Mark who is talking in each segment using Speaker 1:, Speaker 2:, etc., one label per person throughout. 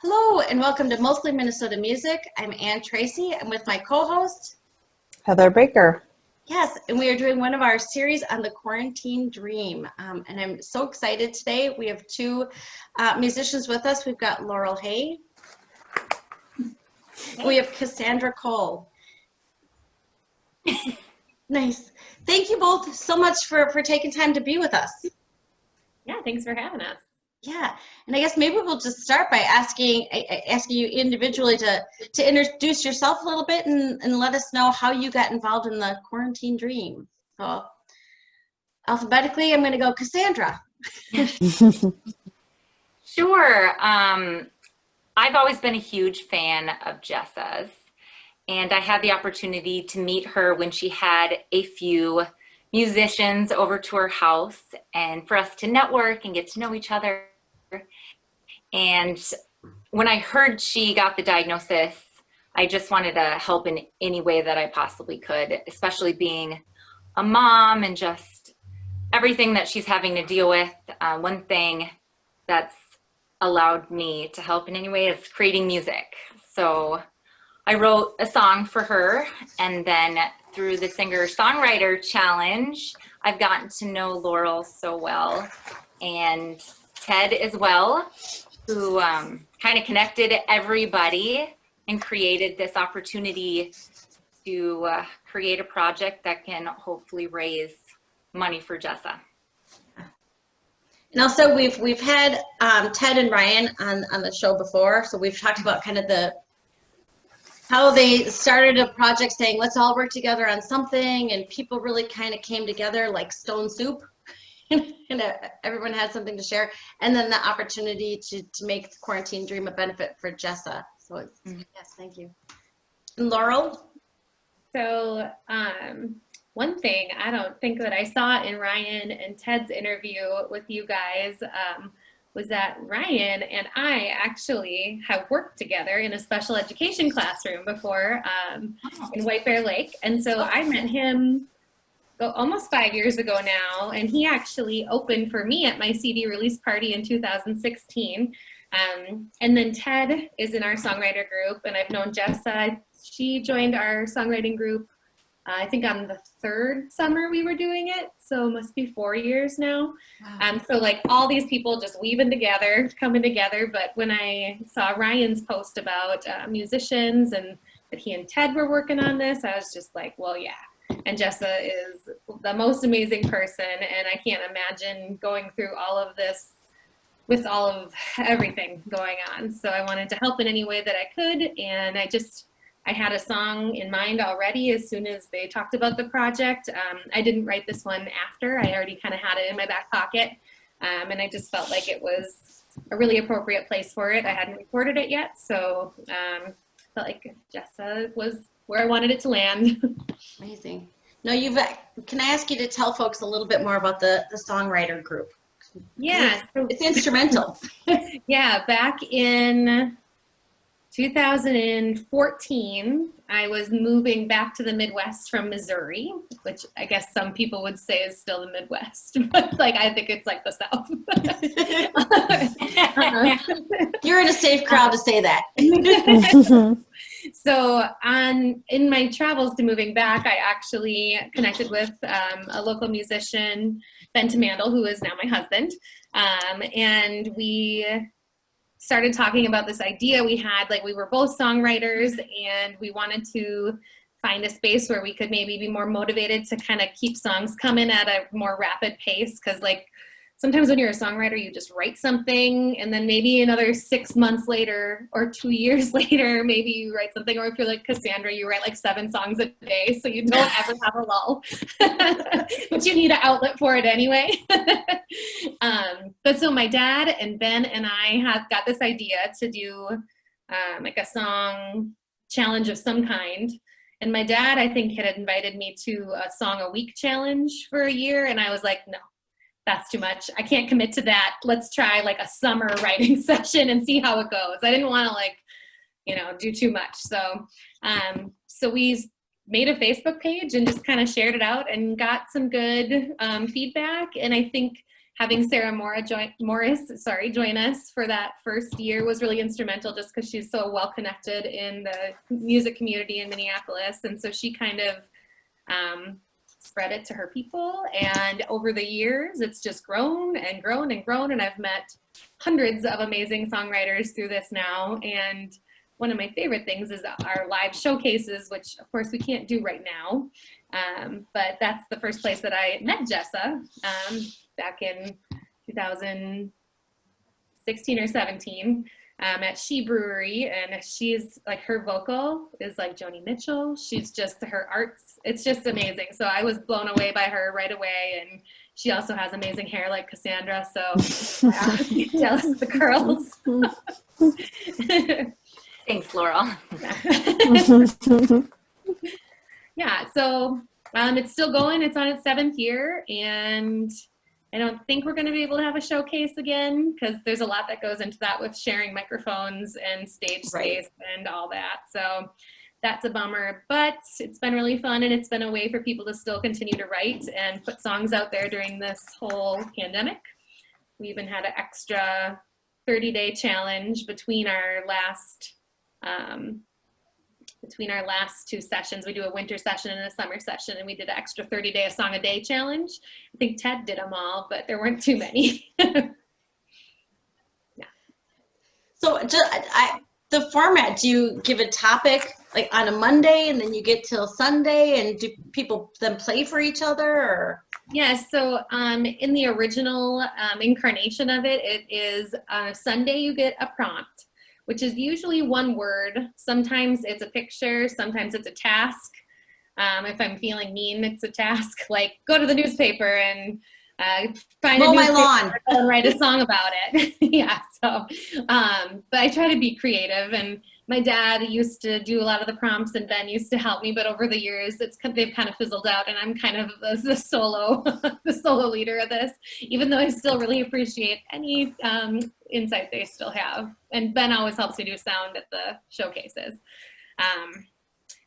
Speaker 1: Hello and welcome to Mostly Minnesota Music. I'm Ann Tracy. I'm with my co-host,
Speaker 2: Heather Baker.
Speaker 1: Yes, and we are doing one of our series on the quarantine dream. And I'm so excited today. We have two musicians with us. We've got Laurel Hay. We have Cassandra Cole. Nice. Thank you both so much for taking time to be with us.
Speaker 3: Yeah, thanks for having us.
Speaker 1: Yeah, and I guess maybe we'll just start by asking you individually to introduce yourself a little bit and let us know how you got involved in the quarantine dream. So alphabetically, I'm going to go Cassandra.
Speaker 4: Sure. I've always been a huge fan of Jessa's, and I had the opportunity to meet her when she had a few musicians over to her house and for us to network and get to know each other. And when I heard she got the diagnosis, I just wanted to help in any way that I possibly could, especially being a mom and just everything that she's having to deal with. One thing that's allowed me to help in any way is creating music. So I wrote a song for her, and then through the singer-songwriter challenge, I've gotten to know Laurel so well, and Ted as well, who kind of connected everybody and created this opportunity to create a project that can hopefully raise money for Jessa.
Speaker 1: And also we've had Ted and Ryan on the show before, so we've talked about kind of how they started a project saying let's all work together on something, and people really kind of came together like stone soup. And everyone had something to share, and then the opportunity to make the quarantine dream a benefit for Jessa. So it's, yes, thank you. And Laurel?
Speaker 3: So one thing I don't think that I saw in Ryan and Ted's interview with you guys was that Ryan and I actually have worked together in a special education classroom before in White Bear Lake. And so I met him almost 5 years ago now, and he actually opened for me at my CD release party in 2016. And then Ted is in our songwriter group, and I've known Jessa. She joined our songwriting group, I think on the third summer we were doing it, so it must be 4 years now. Wow. So like all these people just weaving together, coming together. But when I saw Ryan's post about musicians and that he and Ted were working on this, I was just like, well, yeah. And Jessa is the most amazing person, and I can't imagine going through all of this with all of everything going on. So I wanted to help in any way that I could, and I had a song in mind already as soon as they talked about the project. I didn't write this one after. I already kind of had it in my back pocket, and I just felt like it was a really appropriate place for it. I hadn't recorded it yet, so felt like Jessa was where I wanted it to land.
Speaker 1: Amazing. Now can I ask you to tell folks a little bit more about the songwriter group?
Speaker 3: Yeah.
Speaker 1: It's instrumental.
Speaker 3: Yeah, back in 2014, I was moving back to the Midwest from Missouri, which I guess some people would say is still the Midwest, but like I think it's like the South.
Speaker 1: You're in a safe crowd to say that.
Speaker 3: So in my travels to moving back, I actually connected with a local musician, Ben Tamandel, who is now my husband, and we started talking about this idea we had. Like, we were both songwriters, and we wanted to find a space where we could maybe be more motivated to kind of keep songs coming at a more rapid pace, because like sometimes when you're a songwriter, you just write something, and then maybe another 6 months later or 2 years later, maybe you write something, or if you're like Cassandra, you write like 7 songs a day, so you don't ever have a lull, but you need an outlet for it anyway. But so my dad and Ben and I have got this idea to do like a song challenge of some kind. And my dad, I think, had invited me to a song a week challenge for a year, and I was like, no. That's too much. I can't commit to that. Let's try like a summer writing session and see how it goes. I didn't want to do too much. So, so we made a Facebook page and just kind of shared it out and got some good feedback. And I think having Sarah Morris join us for that first year was really instrumental, just because she's so well connected in the music community in Minneapolis. And so she kind of spread it to her people. And over the years, it's just grown and grown and grown. And I've met hundreds of amazing songwriters through this now. And one of my favorite things is our live showcases, which of course we can't do right now. But that's the first place that I met Jessa back in 2016 or 17 at She Brewery. And she's like, her vocal is like Joni Mitchell. She's just, her arts, it's just amazing. So I was blown away by her right away. And she also has amazing hair like Cassandra. So jealous of the curls.
Speaker 4: Thanks, Laurel.
Speaker 3: Yeah, so it's still going. It's on its 7th year, and I don't think we're going to be able to have a showcase again, because there's a lot that goes into that with sharing microphones and stage space and all that. So that's a bummer, but it's been really fun, and it's been a way for people to still continue to write and put songs out there during this whole pandemic. We even had an extra 30-day challenge between our last 2 sessions. We do a winter session and a summer session, and we did an extra 30-day a song a day challenge. I think Ted did them all, but there weren't too many. Yeah.
Speaker 1: So the format, do you give a topic like on a Monday and then you get till Sunday, and do people then play for each other, or?
Speaker 3: Yeah, so in the original incarnation of it, it is Sunday you get a prompt, which is usually one word. Sometimes it's a picture, sometimes it's a task. If I'm feeling mean, it's a task, like go to the newspaper and find
Speaker 1: Mow
Speaker 3: a
Speaker 1: my
Speaker 3: newspaper
Speaker 1: lawn
Speaker 3: and write a song about it. Yeah, so, but I try to be creative, and my dad used to do a lot of the prompts, and Ben used to help me, but over the years, they've kind of fizzled out, and I'm kind of the solo leader of this, even though I still really appreciate any insight they still have. And Ben always helps me do sound at the showcases.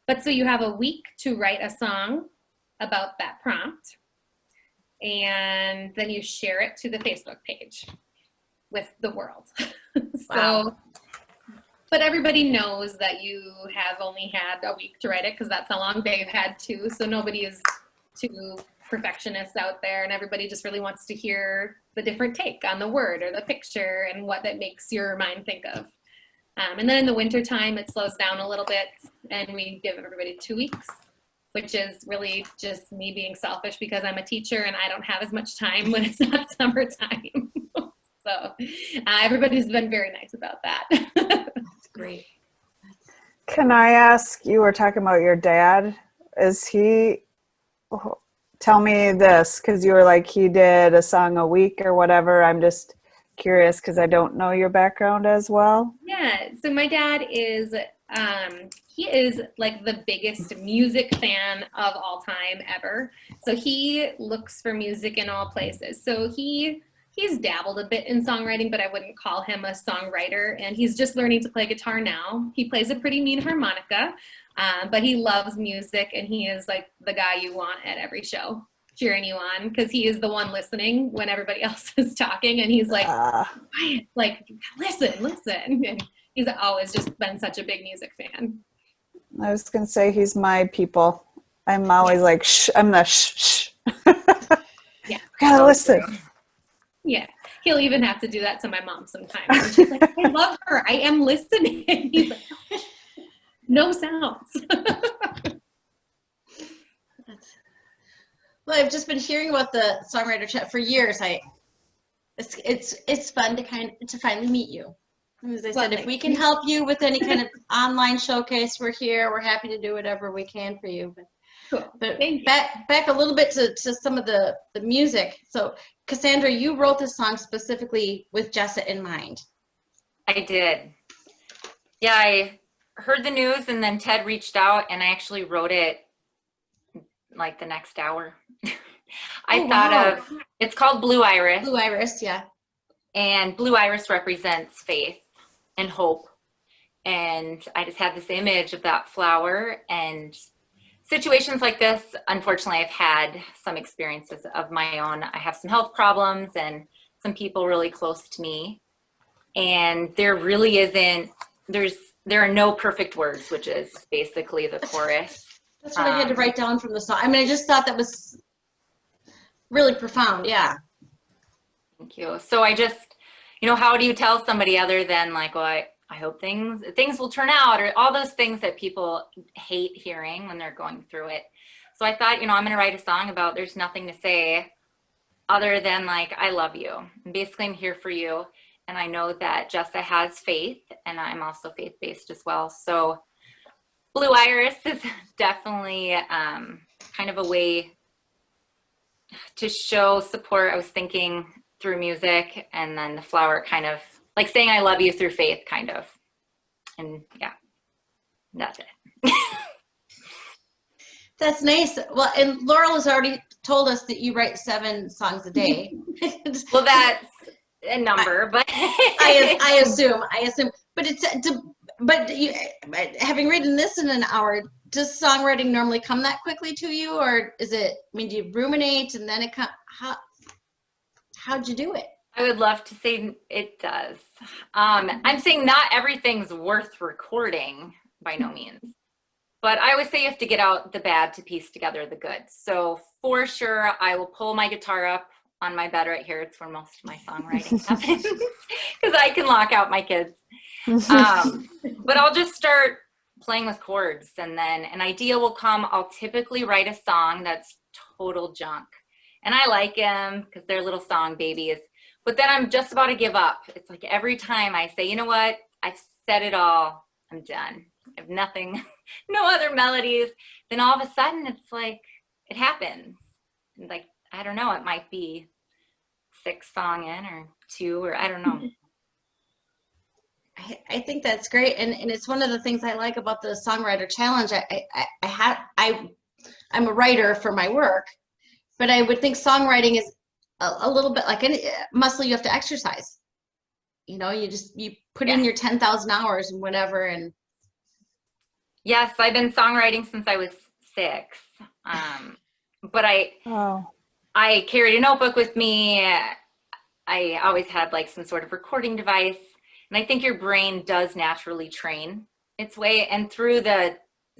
Speaker 3: But so you have a week to write a song about that prompt, and then you share it to the Facebook page with the world.
Speaker 1: Wow.
Speaker 3: But everybody knows that you have only had a week to write it, because that's how long they've had to. So nobody is too perfectionist out there, and everybody just really wants to hear the different take on the word or the picture and what that makes your mind think of. And then in the winter time, it slows down a little bit, and we give everybody 2 weeks, which is really just me being selfish because I'm a teacher and I don't have as much time when it's not summertime. So everybody's been very nice about that.
Speaker 1: That's great.
Speaker 2: Can I ask, you were talking about your dad. Is he, tell me this, because you were like, he did a song a week or whatever. I'm just curious because I don't know your background as well.
Speaker 3: Yeah, so my dad is, he is like the biggest music fan of all time ever. So he looks for music in all places. So he's dabbled a bit in songwriting, but I wouldn't call him a songwriter. And he's just learning to play guitar now. He plays a pretty mean harmonica, but he loves music, and he is like the guy you want at every show, cheering you on, because he is the one listening when everybody else is talking, and he's like, quiet, like, listen. And he's always just been such a big music fan.
Speaker 2: I was going to say he's my people. I'm always like, shh, I'm the shh.
Speaker 3: Yeah.
Speaker 2: Gotta listen.
Speaker 3: Yeah, he'll even have to do that to my mom sometimes. And she's like, I love her. I am listening. He's like, no sounds.
Speaker 1: Well, I've just been hearing about the songwriter chat for years. It's fun to finally meet you. As I said, if we can help you with any kind of online showcase, we're here. We're happy to do whatever we can for you. But back a little bit to some of the music. So Cassandra, you wrote this song specifically with Jessa in mind.
Speaker 4: I did. Yeah, I heard the news, and then Ted reached out, and I actually wrote it like the next hour. It's called Blue Iris.
Speaker 1: Blue Iris, yeah.
Speaker 4: And Blue Iris represents faith and hope. And I just had this image of that flower, and situations like this, unfortunately, I've had some experiences of my own. I have some health problems and some people really close to me. And there really isn't, there are no perfect words, which is basically the chorus.
Speaker 1: That's what I had to write down from the song. I mean, I just thought that was really profound. Yeah.
Speaker 4: Thank you. So I just, you know, how do you tell somebody other than like, well, I hope things will turn out, or all those things that people hate hearing when they're going through it. So I thought, you know, I'm going to write a song about there's nothing to say other than like, I love you. And basically, I'm here for you. And I know that Jessa has faith, and I'm also faith-based as well. So Blue Iris is definitely kind of a way to show support. I was thinking through music, and then the flower kind of like saying I love you through faith, kind of. And yeah, that's it.
Speaker 1: That's nice. Well, and Laurel has already told us that you write 7 songs a day.
Speaker 4: Well, that's a number, but
Speaker 1: I assume, but having written this in an hour, does songwriting normally come that quickly to you, or is it? I mean, do you ruminate and then it comes? How'd you do it?
Speaker 4: I would love to say it does. I'm saying not everything's worth recording, by no means. But I always say you have to get out the bad to piece together the good. So for sure, I will pull my guitar up on my bed right here. It's where most of my songwriting happens, because I can lock out my kids. But I'll just start playing with chords, and then an idea will come. I'll typically write a song that's total junk. And I like them because they're little song babies. But then I'm just about to give up. It's like every time I say, you know what? I've said it all. I'm done. I have nothing, no other melodies. Then all of a sudden it's like, it happens. And like, I don't know, it might be 6 song in or 2, or I don't know.
Speaker 1: I think that's great, and it's one of the things I like about the Songwriter Challenge. I'm a writer for my work, but I would think songwriting is a little bit like any muscle you have to exercise. You know, you put in your 10,000 hours and whatever. And
Speaker 4: yes, I've been songwriting since I was 6. But I carried a notebook with me. I always had like some sort of recording device. And I think your brain does naturally train its way. And through the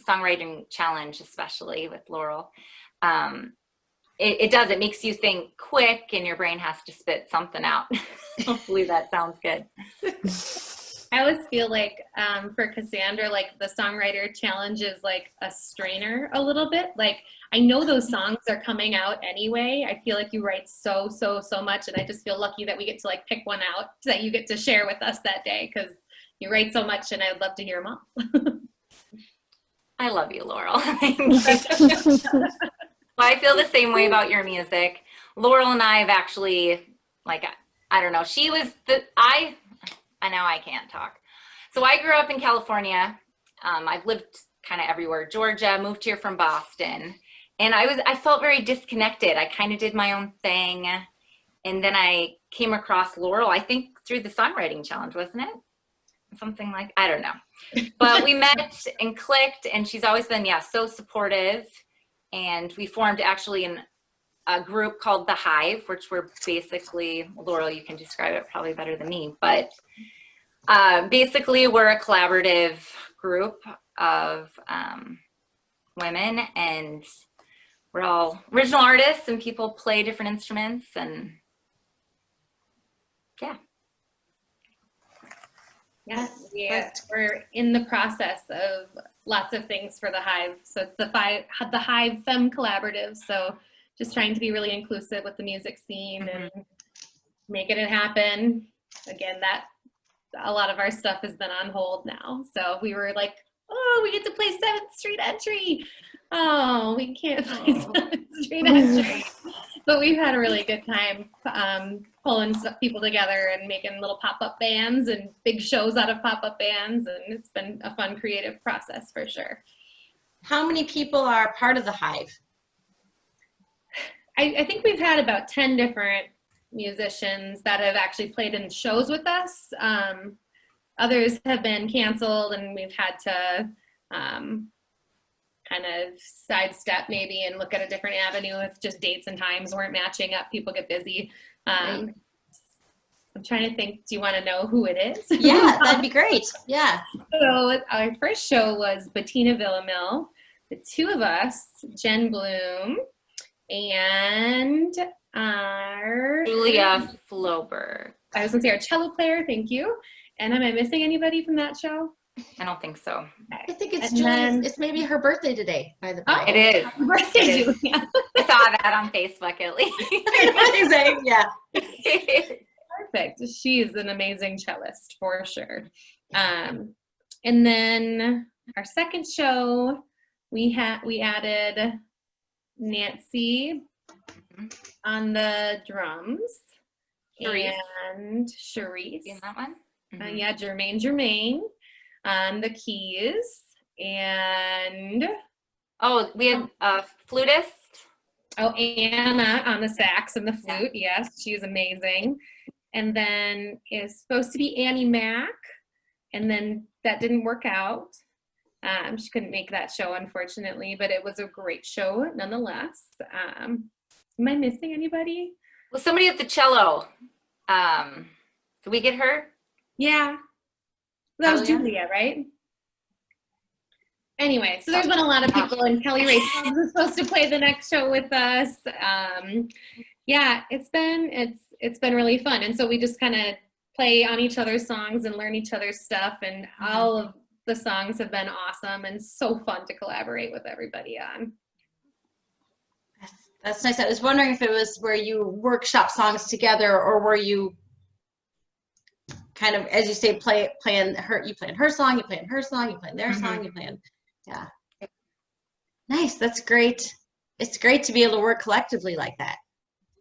Speaker 4: songwriting challenge, especially with Laurel, it does. It makes you think quick, and your brain has to spit something out. Hopefully that sounds good.
Speaker 3: I always feel like for Cassandra, like the songwriter challenge is like a strainer a little bit. Like I know those songs are coming out anyway. I feel like you write so much, and I just feel lucky that we get to like pick one out that you get to share with us that day, because you write so much, and I'd love to hear them all.
Speaker 4: I love you, Laurel. Well, I feel the same way about your music. Laurel and I have actually, like, I don't know, she was I know I can't talk. So I grew up in California. I've lived kind of everywhere. Georgia, moved here from Boston. And I felt very disconnected. I kind of did my own thing. And then I came across Laurel, I think through the songwriting challenge, wasn't it? Something like, I don't know. But we met and clicked, and she's always been, so supportive. And we formed actually a group called The Hive, which we're basically, Laurel, you can describe it probably better than me, but basically we're a collaborative group of women, and we're all original artists, and people play different instruments, and
Speaker 3: we're in the process of lots of things for the Hive. So it's the Hive Femme Collaborative. So just trying to be really inclusive with the music scene and making it happen. Again, that a lot of our stuff has been on hold now. So we were like, oh, we get to play 7th Street Entry. Oh, we can't play 7th Street Entry. But we've had a really good time pulling people together and making little pop-up bands and big shows out of pop-up bands. And it's been a fun, creative process for sure.
Speaker 1: how many people are part of the Hive?
Speaker 3: I think we've had about 10 different musicians that have actually played in shows with us. Others have been canceled, and we've had to kind of sidestep maybe and look at a different avenue if just dates and times weren't matching up. People get busy. I'm trying to think, do you want to know who it is?
Speaker 1: Yeah, that'd be great. Yeah.
Speaker 3: So our first show was Bettina Villamil, the two of us, Jen Bluhm, and our
Speaker 4: Julia Floberg.
Speaker 3: I was gonna say our cello player, thank you. And am I missing anybody from that show?
Speaker 4: I don't think so.
Speaker 1: I think it's
Speaker 3: And
Speaker 1: Julia's,
Speaker 3: then-
Speaker 1: it's maybe her birthday today, by the
Speaker 3: Oh.
Speaker 1: way.
Speaker 4: It is.
Speaker 3: Happy birthday,
Speaker 4: It is.
Speaker 3: Julia.
Speaker 4: I saw that on Facebook at least.
Speaker 1: Amazing, yeah.
Speaker 3: Perfect. She is an amazing cellist for sure. And then our second show, we added Nancy on the drums
Speaker 4: Charisse.
Speaker 3: and Charisse.
Speaker 4: In that one? Mhm.
Speaker 3: Yeah, Jermaine on the keys, and
Speaker 4: Oh, we had a flutist.
Speaker 3: Anna on the sax and the flute. Yes, she's amazing. And then it's supposed to be Annie Mack, and then that didn't work out. She couldn't make that show, unfortunately, but it was a great show nonetheless. Am I missing anybody?
Speaker 4: Well, somebody at the cello. Did we get her?
Speaker 3: Yeah. That was
Speaker 1: Oh, yeah.
Speaker 3: Julia, right? Anyway, so there's been a lot of people, and Kelly Ray Tubbs is supposed to play the next show with us. Yeah, it's been really fun. And so we just kind of play on each other's songs and learn each other's stuff, and all of the songs have been awesome and so fun to collaborate with everybody on.
Speaker 1: That's nice. I was wondering if it was where you workshop songs together, or were you kind of, as you say, playing her song, you playing her song, you playing their song, you playing, yeah. Nice. That's great. It's great to be able to work collectively like that.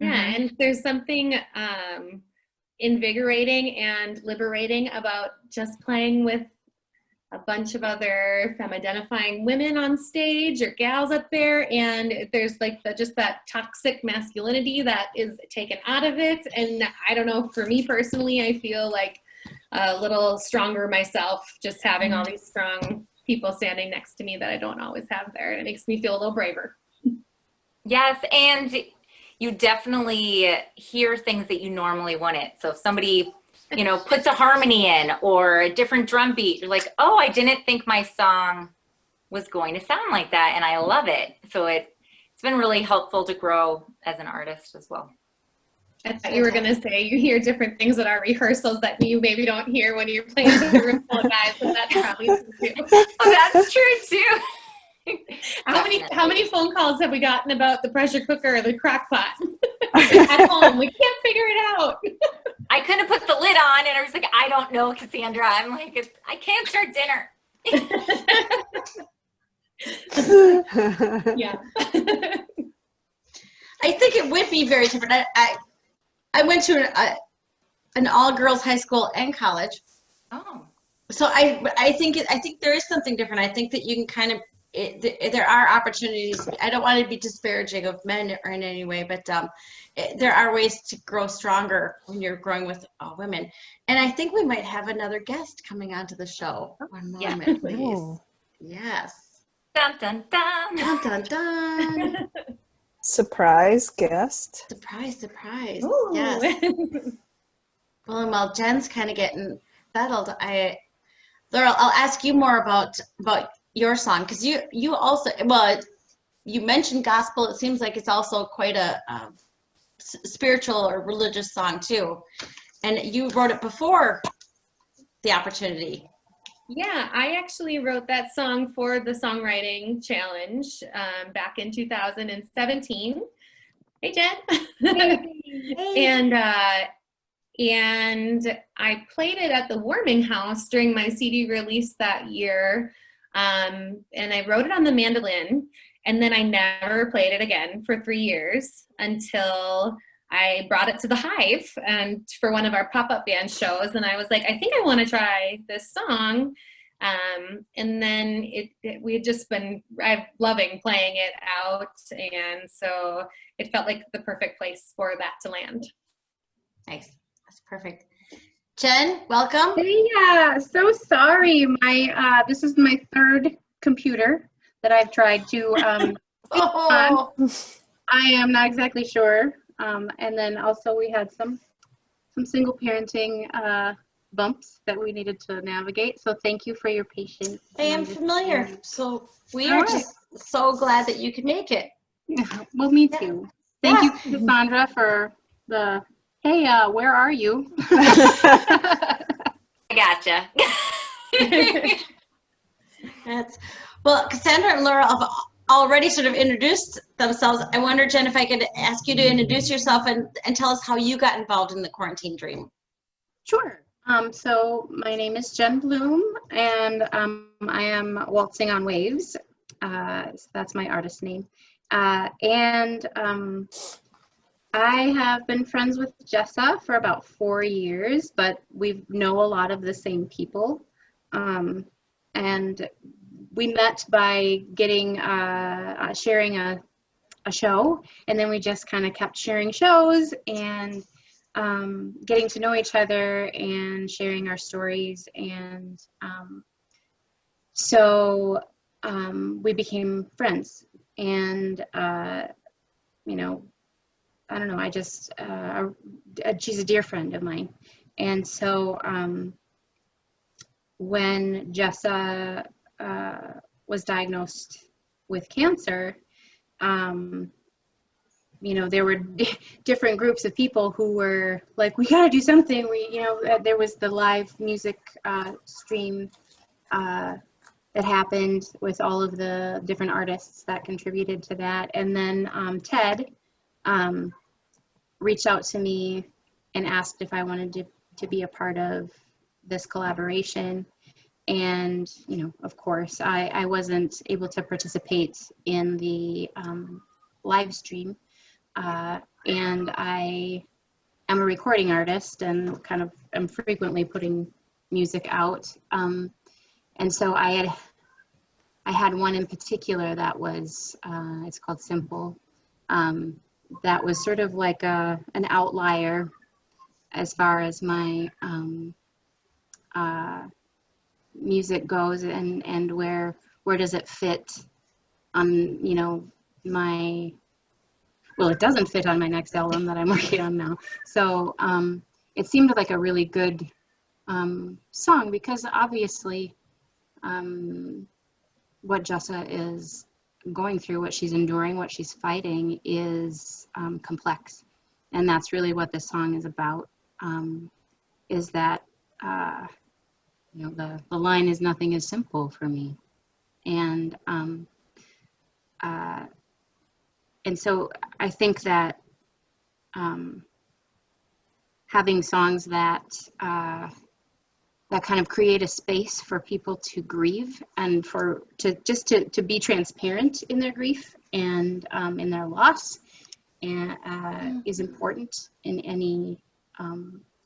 Speaker 3: Yeah, and there's something invigorating and liberating about just playing with a bunch of other femme-identifying women on stage or gals up there, and there's like just that toxic masculinity that is taken out of it. And I don't know, for me personally, I feel like a little stronger myself just having all these strong people standing next to me that I don't always have there. And it makes me feel a little braver.
Speaker 4: Yes, and you definitely hear things that you normally wouldn't. So if somebody, puts a harmony in or a different drum beat, you're like, oh, I didn't think my song was going to sound like that, and I love it. So it's been really helpful to grow as an artist as well.
Speaker 3: I thought you were going to say you hear different things at our rehearsals that you maybe don't hear when you're playing with a room full of guys, but that's probably true too.
Speaker 4: Oh, that's true too.
Speaker 3: How many phone calls have we gotten about the pressure cooker or the crock pot at home? We can't figure it out.
Speaker 4: I couldn't put the lid on, and I was like, I don't know, Cassandra. I'm like, I can't start dinner.
Speaker 3: Yeah.
Speaker 1: I think it would be very different. I went to an all-girls high school and college.
Speaker 4: Oh.
Speaker 1: So I think there is something different. I think that you can kind of, there are opportunities. I don't want to be disparaging of men or in any way, but there are ways to grow stronger when you're growing with women. And I think we might have another guest coming onto the show. One moment, please.
Speaker 2: Oh.
Speaker 1: Yes.
Speaker 4: Dun, dun, dun.
Speaker 1: Dun, dun, dun.
Speaker 2: Surprise guest.
Speaker 1: Surprise.
Speaker 3: Ooh.
Speaker 1: Yes. Well, and while Jen's kind of getting settled, Laurel, I'll ask you more about your song, because you also, well, you mentioned gospel. It seems like it's also quite a spiritual or religious song too, and you wrote it before the opportunity.
Speaker 3: Yeah, I actually wrote that song for the songwriting challenge back in 2017. Hey, Jen.
Speaker 1: Hey.
Speaker 3: And I played it at the Warming House during my CD release that year. And I wrote it on the mandolin, and then I never played it again for 3 years until I brought it to the Hive and for one of our pop-up band shows. And I was like, I think I want to try this song. And then we had just been loving playing it out. And so it felt like the perfect place for that to land.
Speaker 1: Nice. That's perfect. Jen, welcome.
Speaker 5: Yeah, so sorry. My this is my third computer, that I've tried to
Speaker 1: Oh,
Speaker 5: I am not exactly sure. And then also we had some single parenting bumps that we needed to navigate. So thank you for your patience.
Speaker 1: I am familiar. So we are
Speaker 5: All right.
Speaker 1: just so glad that you could make it.
Speaker 5: Yeah, well, me too. Thank you, Cassandra, for the, hey, where are you?
Speaker 4: I gotcha.
Speaker 1: Well, Cassandra and Laurel have already sort of introduced themselves. I wonder, Jen, if I could ask you to introduce yourself and tell us how you got involved in the Quarantine Dream.
Speaker 5: Sure. So my name is Jen Bluhm, and I am waltzing on waves. So that's my artist name. And I have been friends with Jessa for about 4 years, but we know a lot of the same people. And we met by getting sharing a show, and then we just kind of kept sharing shows and getting to know each other and sharing our stories. And so we became friends. And, you know, I don't know, I just, she's a dear friend of mine. And so when Jessa was diagnosed with cancer, you know, there were different groups of people who were like, we got to do something. You know, there was the live music stream that happened with all of the different artists that contributed to that. And then Ted reached out to me and asked if I wanted to be a part of this collaboration. And, you know, of course, I wasn't able to participate in the live stream. And I am a recording artist and kind of am frequently putting music out. And so I had one in particular that was, it's called Simple. That was sort of like an outlier as far as my music goes, and where does it fit on, you know, my, well, it doesn't fit on my next album that I'm working on now. So it seemed like a really good song, because obviously what Jessa is going through, what she's enduring, what she's fighting is complex. And that's really what this song is about, is that, you know, the line is, nothing is simple for me. And so I think that having songs that that kind of create a space for people to grieve and to be transparent in their grief and in their loss, and is important in any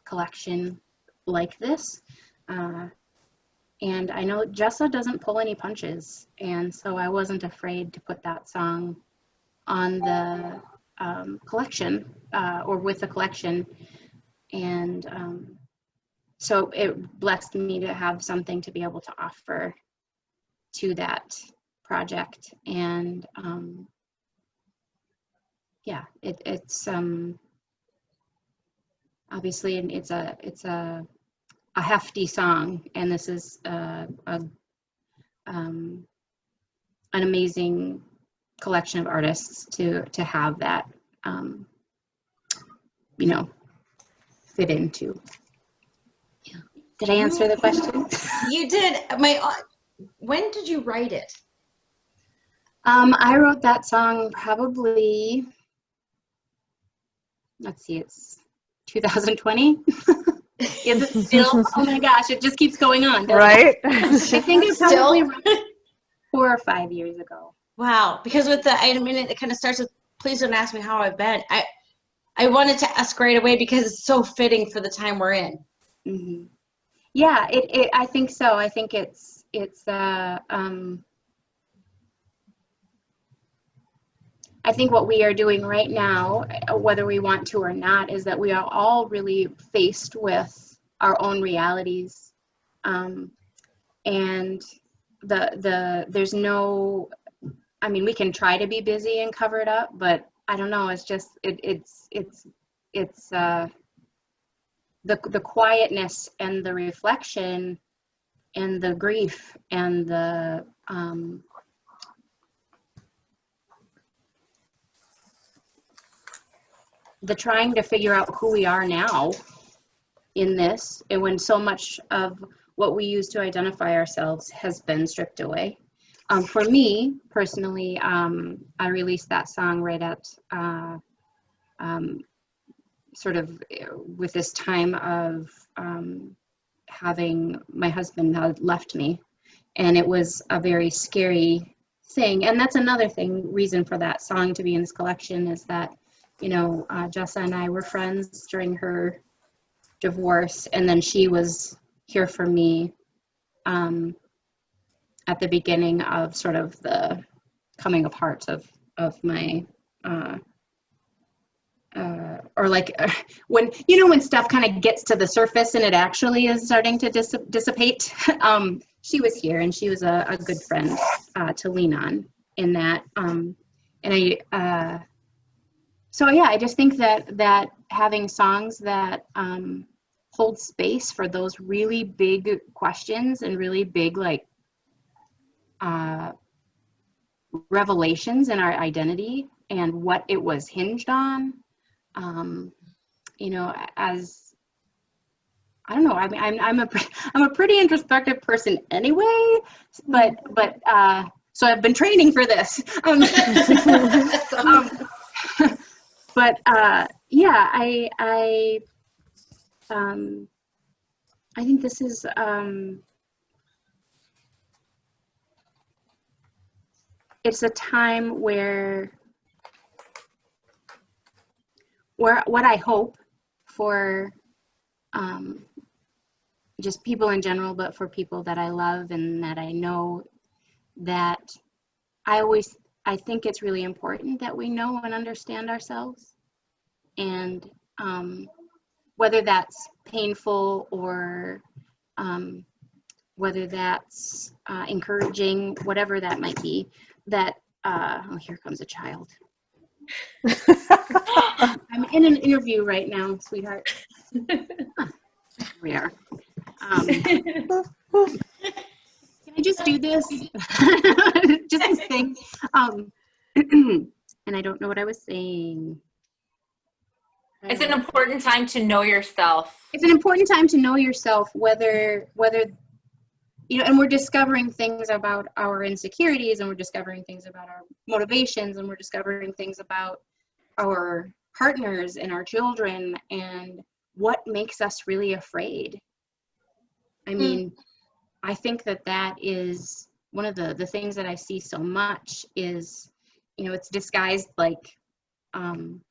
Speaker 5: collection like this. And I know Jessa doesn't pull any punches, and so I wasn't afraid to put that song on the collection, or with the collection. And so it blessed me to have something to be able to offer to that project. And yeah, it's obviously, it's a hefty song, and this is an amazing collection of artists to have that you know, fit into. Yeah. Did I answer the question?
Speaker 1: You did. When did you write it?
Speaker 5: I wrote that song probably, let's see, it's 2020. Is it still? Oh my gosh, it just keeps going on.
Speaker 2: Right?
Speaker 5: I think it probably wrote it 4 or 5 years ago.
Speaker 1: Wow. Because with the, I mean, it kind of starts with, please don't ask me how I've been. I wanted to ask right away because it's so fitting for the time we're in.
Speaker 5: Mm-hmm. Yeah, I think so. I think it's I think what we are doing right now, whether we want to or not, is that we are all really faced with our own realities, and there's no I mean, we can try to be busy and cover it up, but I don't know. It's just it's the quietness and the reflection and the grief and the trying to figure out who we are now in this, and when so much of what we use to identify ourselves has been stripped away. For me personally, I released that song right at sort of with this time of having my husband had left me, and it was a very scary thing. And that's another reason for that song to be in this collection, is that, you know, Jessa and I were friends during her divorce, and then she was here for me at the beginning of sort of the coming apart of my or like when, you know, when stuff kind of gets to the surface and it actually is starting to dissipate. She was here, and she was a good friend to lean on in that. And so yeah, I just think that having songs that hold space for those really big questions and really big like revelations in our identity and what it was hinged on. You know, as I don't know, I mean, I'm a pretty introspective person anyway, but so I've been training for this. But yeah, I think this is it's a time where what I hope for just people in general, but for people that I love and that I know, that I think it's really important that we know and understand ourselves, and whether that's painful or whether that's encouraging, whatever that might be, that oh, here comes a child. I'm in an interview right now, sweetheart. Huh, here we are. Can I just do this? Just this thing. And I don't know what I was saying.
Speaker 4: It's an important time to know yourself.
Speaker 5: It's an important time to know yourself, whether you know, and we're discovering things about our insecurities, and we're discovering things about our motivations, and we're discovering things about our partners and our children, and what makes us really afraid. I mean, I think that is one of the things that I see so much is, you know, it's disguised like, you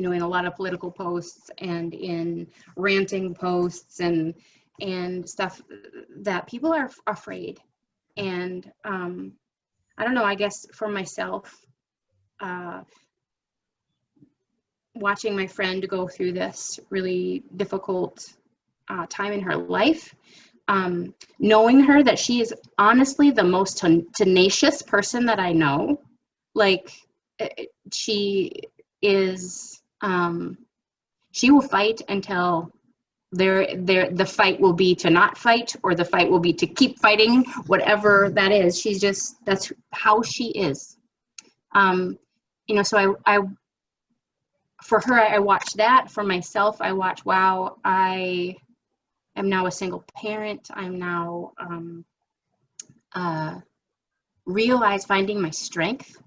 Speaker 5: know, in a lot of political posts and in ranting posts and stuff, that people are afraid. And I don't know, I guess for myself, watching my friend go through this really difficult time in her life, knowing her, that she is honestly the most tenacious person that I know. Like, she is, she will fight until the fight will be to not fight, or the fight will be to keep fighting, whatever that is. She's just, that's how she is. You know, so I for her, I watched that. For myself, I watch, wow, I am now a single parent. I'm now finding my strength,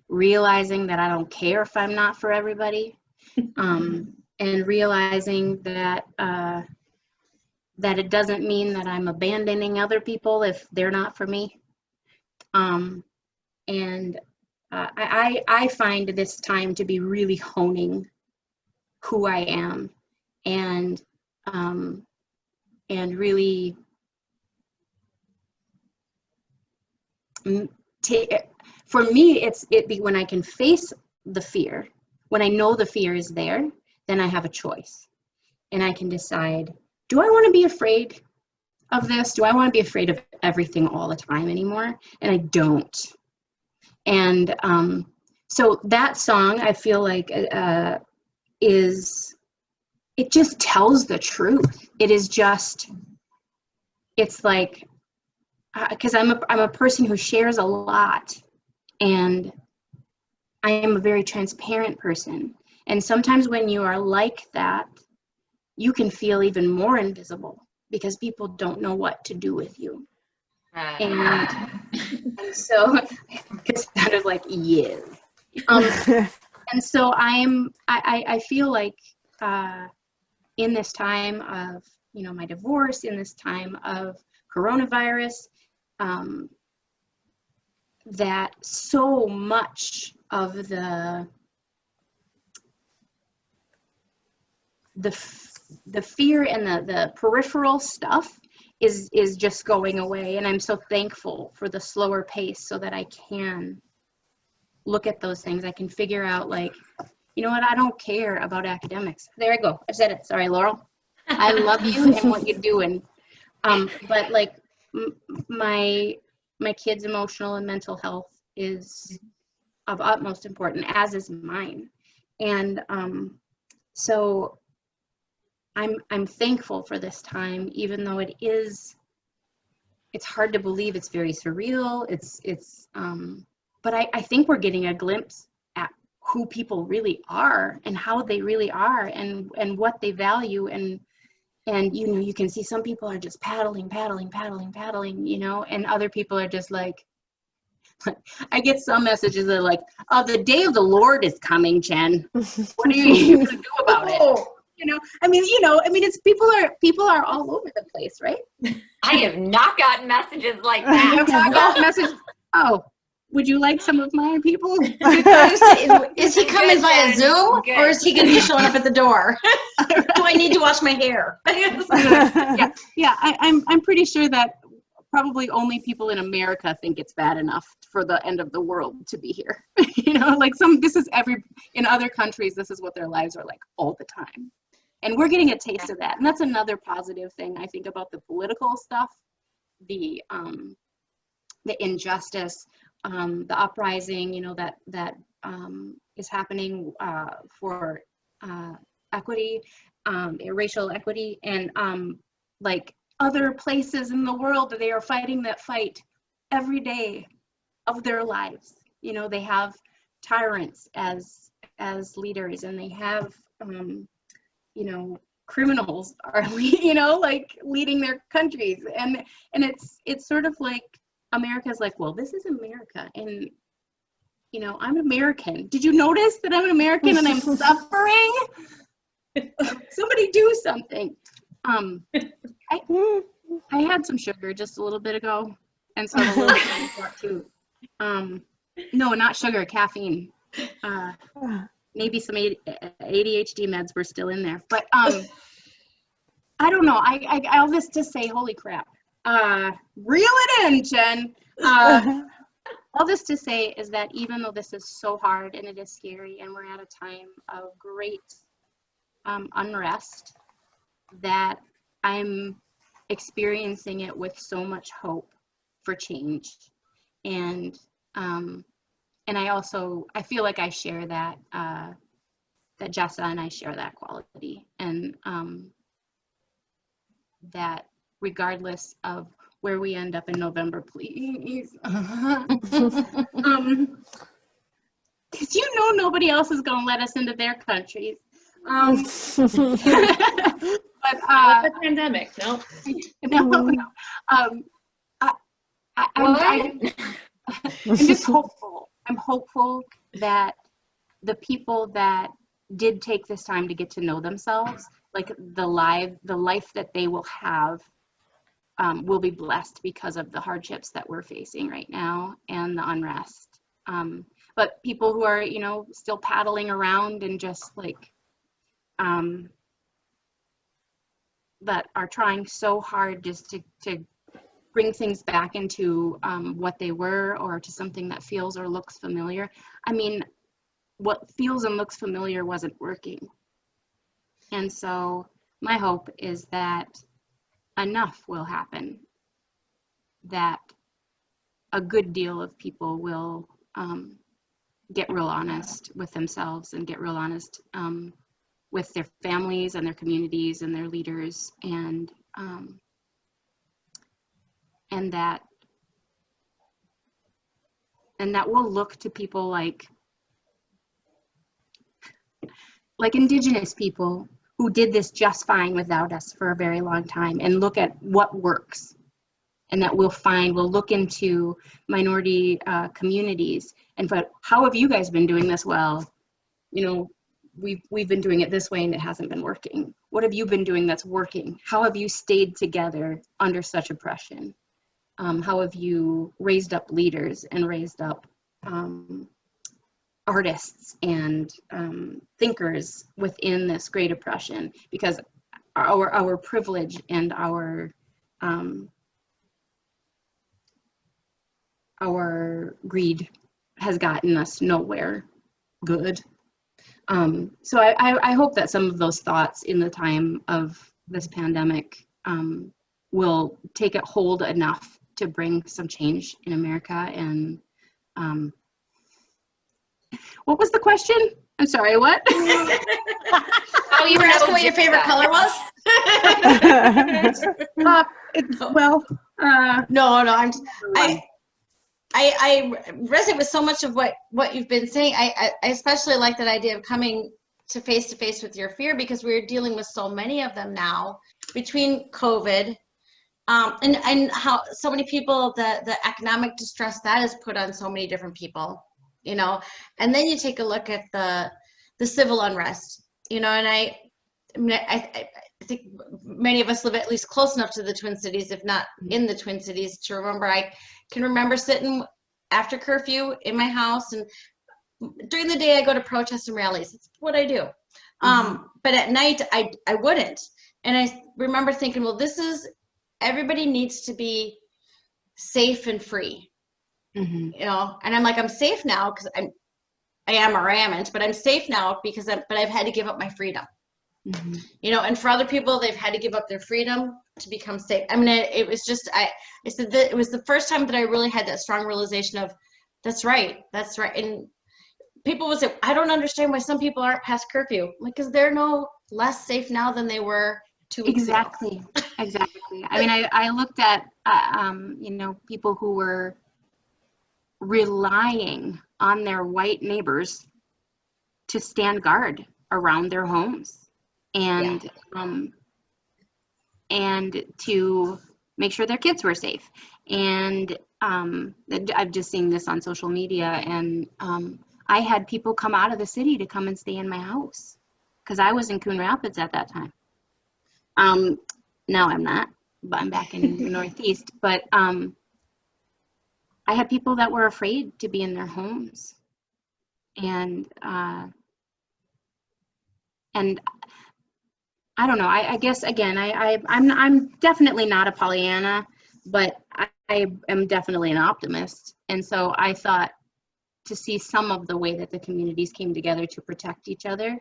Speaker 5: realizing that I don't care if I'm not for everybody, and realizing that that it doesn't mean that I'm abandoning other people if they're not for me. And I find this time to be really honing who I am, and really for me, when I can face the fear, when I know the fear is there, then I have a choice, and I can decide, do I want to be afraid of this? Do I want to be afraid of everything all the time anymore? And I don't. And so that song, I feel like, it just tells the truth. It is just, it's like, because I'm a person who shares a lot, and I am a very transparent person. And sometimes when you are like that, you can feel even more invisible because people don't know what to do with you. And so Cassandra's like, yeah. And so I feel like in this time of, my divorce, in this time of coronavirus, that so much of the fear and the peripheral stuff is just going away. And I'm so thankful for the slower pace so that I can look at those things. I can figure out, like, you know what, I don't care about academics. There I go. I said it. Sorry, Laurel. I love you and what you're doing. But like my kids' emotional and mental health is of utmost importance, as is mine. And so I'm thankful for this time, even though it's hard to believe. It's very surreal. But I think we're getting a glimpse at who people really are and how they really are and what they value. And you can see some people are just paddling, and other people are just like, I get some messages that are like, oh, the day of the Lord is coming, Jen. What are you going to do about it? It's people are all over the place, right?
Speaker 4: I have not gotten messages like that.
Speaker 5: You have not gotten messages. Oh, would you like some of my people?
Speaker 1: Is he coming via Zoom, or is he going to be showing up at the door? Do I need to wash my hair?
Speaker 5: Yeah. I'm pretty sure that probably only people in America think it's bad enough for the end of the world to be here. In other countries, this is what their lives are like all the time. And we're getting a taste of that. And that's another positive thing I think about the political stuff, the injustice, the uprising, that is happening for equity, racial equity, and like other places in the world, they are fighting that fight every day of their lives. They have tyrants as leaders, and they have criminals are leading their countries, and it's sort of like America's like, well, this is America, and I'm American. Did you notice that I'm an American and I'm suffering? Somebody do something. I had some sugar just a little bit ago, and so I'm a little bit too. No, not sugar, caffeine. Maybe some ADHD meds were still in there, but I don't know. All this to say, holy crap. Reel it in, Jen. All this to say is that even though this is so hard and it is scary, and we're at a time of great unrest, that I'm experiencing it with so much hope for change. And I feel like I share that, that Jessa and I share that quality, and that regardless of where we end up in November, please, because nobody else is going to let us into their countries. But
Speaker 3: the pandemic, no.
Speaker 5: I'm just hopeful. I'm hopeful that the people that did take this time to get to know themselves, like the life that they will have, will be blessed because of the hardships that we're facing right now and the unrest. But people who are, still paddling around and just like, that are trying so hard just to bring things back into what they were, or to something that feels or looks familiar. I mean, what feels and looks familiar wasn't working. And so my hope is that enough will happen that a good deal of people will get real honest with themselves and get real honest with their families and their communities and their leaders, and that will look to people like Indigenous people who did this just fine without us for a very long time, and look at what works, and that we'll look into minority communities and find, how have you guys been doing this? Well, you know, we've been doing it this way and it hasn't been working. What have you been doing that's working? How have you stayed together under such oppression? How have you raised up leaders and raised up artists and thinkers within this great oppression? Because our privilege and our greed has gotten us nowhere good. So I hope that some of those thoughts in the time of this pandemic will take it hold enough to bring some change in America. And what was the question? I'm sorry, what?
Speaker 4: Oh,
Speaker 1: You were asking what your favorite color was? I resonate with so much of what you've been saying. I especially like that idea of coming to face with your fear, because we're dealing with so many of them now between COVID and how so many people, the economic distress that has put on so many different people, you know. And then you take a look at the civil unrest, you know, and I think many of us live at least close enough to the Twin Cities, if not in the Twin Cities, to remember. I can remember sitting after curfew in my house, and during the day I go to protests and rallies. It's what I do. But at night I wouldn't. And I remember thinking, well, everybody needs to be safe and free, you know. And I'm like, I'm safe now because I am or I amn't, but I'm safe now because I've had to give up my freedom. You know, and for other people, they've had to give up their freedom to become safe. I mean, it was just, I said that it was the first time that I really had that strong realization of, that's right. And people would say, I don't understand why some people aren't past curfew. Like, because they're no less safe now than they were 2 weeks ago.
Speaker 5: Exactly. I mean, I looked at, you know, people who were relying on their white neighbors to stand guard around their homes. And and to make sure their kids were safe. And I've just seen this on social media, and I had people come out of the city to come and stay in my house because I was in Coon Rapids at that time. Now I'm not, but I'm back in the Northeast. But I had people that were afraid to be in their homes, and I don't know. I guess again, I'm definitely not a Pollyanna, but I am definitely an optimist. And so I thought to see some of the way that the communities came together to protect each other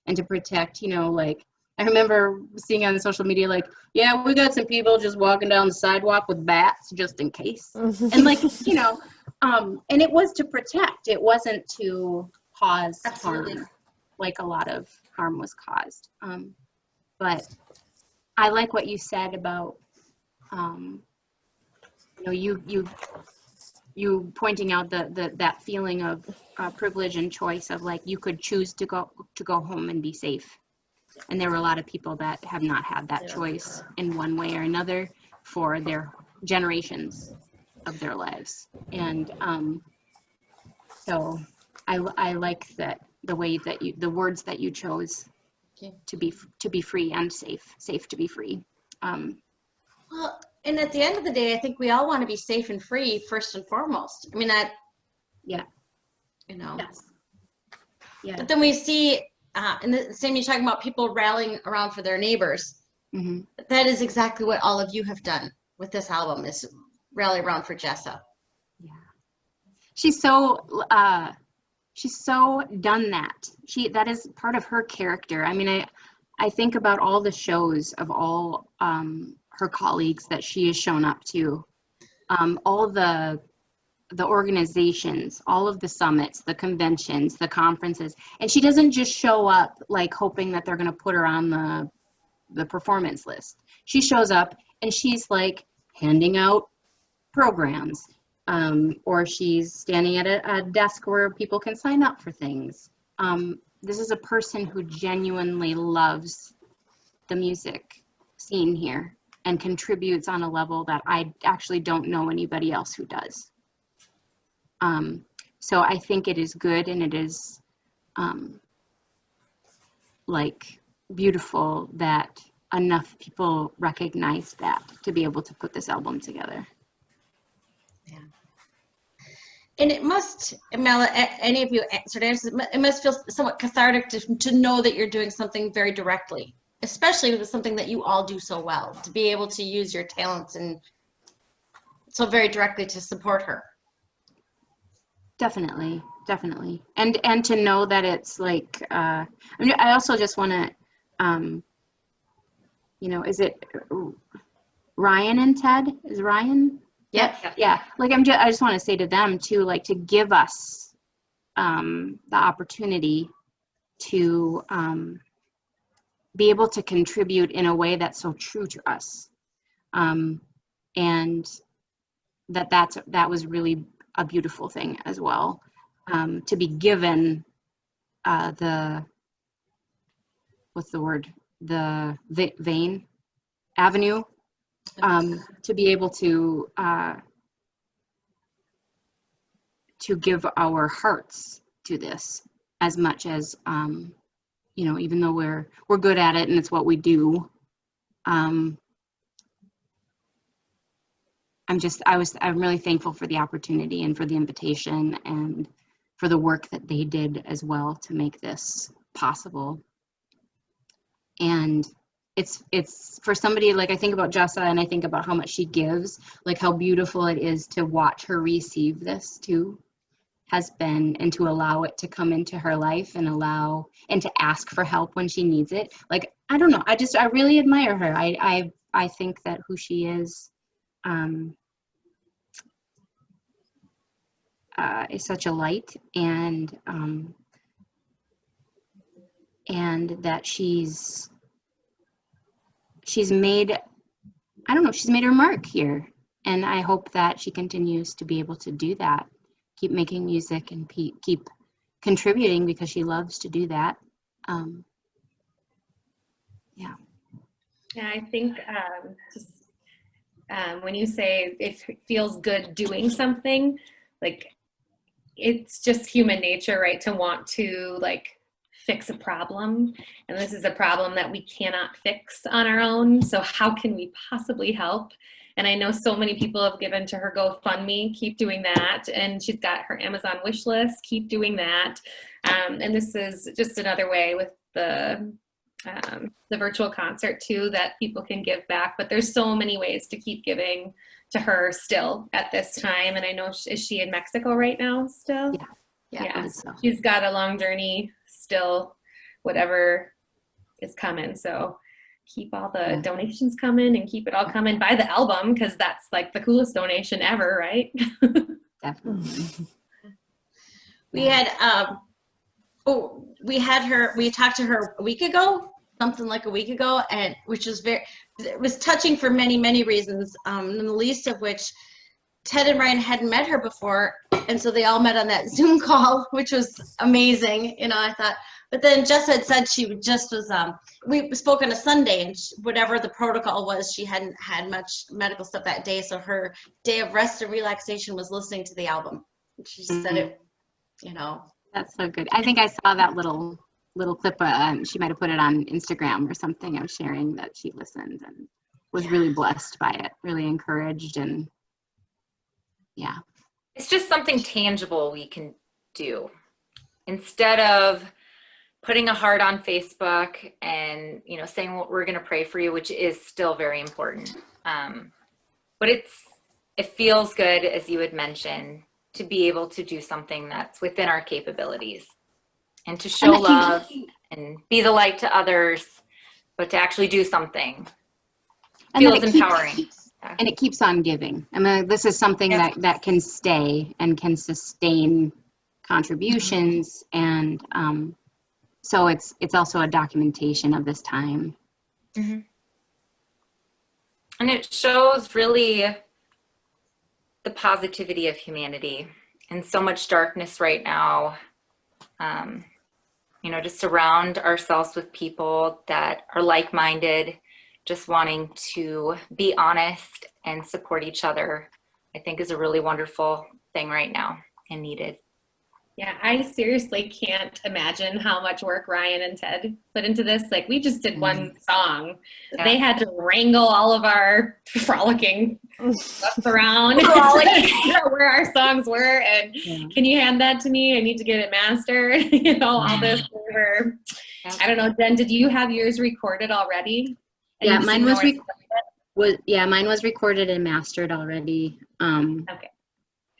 Speaker 5: and to protect, you know, like I remember seeing on social media, like, yeah, we got some people just walking down the sidewalk with bats just in case, and like, you know, and it was to protect. It wasn't to cause harm, like a lot of harm was caused. But I like what you said about, you know, you pointing out that feeling of privilege and choice of like you could choose to go home and be safe, and there were a lot of people that have not had that choice in one way or another for their generations of their lives, and so I like that the way that the words that you chose. To be free and safe to be free.
Speaker 1: Well, and at the end of the day, I think we all want to be safe and free first and foremost. I mean, that,
Speaker 5: yeah,
Speaker 1: you know.
Speaker 5: Yes. Yeah.
Speaker 1: But then we see, and the same, you're talking about people rallying around for their neighbors. That is exactly what all of you have done with this album, is rally around for Jessa.
Speaker 5: Yeah. She's so done that. That is part of her character. I mean, I think about all the shows of all her colleagues that she has shown up to, all the organizations, all of the summits, the conventions, the conferences, and she doesn't just show up like hoping that they're going to put her on the performance list. She shows up and she's like handing out programs, or she's standing at a desk where people can sign up for things. This is a person who genuinely loves the music scene here and contributes on a level that I actually don't know anybody else who does. So I think it is good, and it is like beautiful that enough people recognize that to be able to put this album together.
Speaker 1: Yeah. And it must, Mel, any of you sort of answers, it must feel somewhat cathartic to know that you're doing something very directly, especially with something that you all do so well, to be able to use your talents and so very directly to support her.
Speaker 5: Definitely. And to know that it's like, I mean, I also just want to, is it Ryan and Ted? Is Ryan? Yeah. Like I just want to say to them too, like to give us the opportunity to be able to contribute in a way that's so true to us, and that was really a beautiful thing as well, to be given the avenue, to be able to give our hearts to this as much as, even though we're good at it and it's what we do. I'm really thankful for the opportunity and for the invitation and for the work that they did as well to make this possible. And it's for somebody, like I think about Jessa and I think about how much she gives, like how beautiful it is to watch her receive this too, has been, and to allow it to come into her life and to ask for help when she needs it. Like, I don't know, I really admire her. I think that who she is such a light, and that she's made her mark here, and I hope that she continues to be able to do that, keep making music and keep contributing, because she loves to do that.
Speaker 3: Yeah, I think when you say it feels good doing something, like it's just human nature, right? To want to like fix a problem. And this is a problem that we cannot fix on our own. So how can we possibly help? And I know so many people have given to her GoFundMe, keep doing that. And she's got her Amazon wish list, keep doing that. And this is just another way with the virtual concert too, that people can give back. But there's so many ways to keep giving to her still at this time. And I know, is she in Mexico right now still? Yeah. So. She's got a long journey still, whatever is coming. So keep all the donations coming and keep it all coming. Buy the album, because that's like the coolest donation ever, right?
Speaker 5: Definitely.
Speaker 1: We talked to her a week ago, something like a week ago, and which was it was touching for many, many reasons, and the least of which, Ted and Ryan hadn't met her before, and so they all met on that Zoom call, which was amazing, I thought. But then Jess had said she just was, we spoke on a Sunday, and whatever the protocol was, she hadn't had much medical stuff that day, so her day of rest and relaxation was listening to the album. She just said it,
Speaker 5: That's so good. I think I saw that little clip. She might have put it on Instagram or something. I was sharing that she listened and was really blessed by it, really encouraged, and yeah.
Speaker 4: It's just something tangible we can do instead of putting a heart on Facebook and saying what we're going to pray for you, which is still very important. But it feels good, as you had mentioned, to be able to do something that's within our capabilities and to show love and be the light to others, but to actually do something.
Speaker 5: And then
Speaker 4: feels empowering.
Speaker 5: and it keeps on giving. I mean, this is something that can stay and can sustain contributions, and so it's also a documentation of this time.
Speaker 4: And it shows really the positivity of humanity and so much darkness right now. You know, to surround ourselves with people that are like-minded, just wanting to be honest and support each other, I think is a really wonderful thing right now and needed.
Speaker 3: Yeah, I seriously can't imagine how much work Ryan and Ted put into this. Like, we just did one song.
Speaker 4: Yeah.
Speaker 3: They had to wrangle all of our frolicking stuff around where our songs were. And can you hand that to me? I need to get it mastered. You know, all this. I don't know, Jen, did you have yours recorded already? And
Speaker 5: Yeah, mine was recorded and mastered already.
Speaker 3: Okay.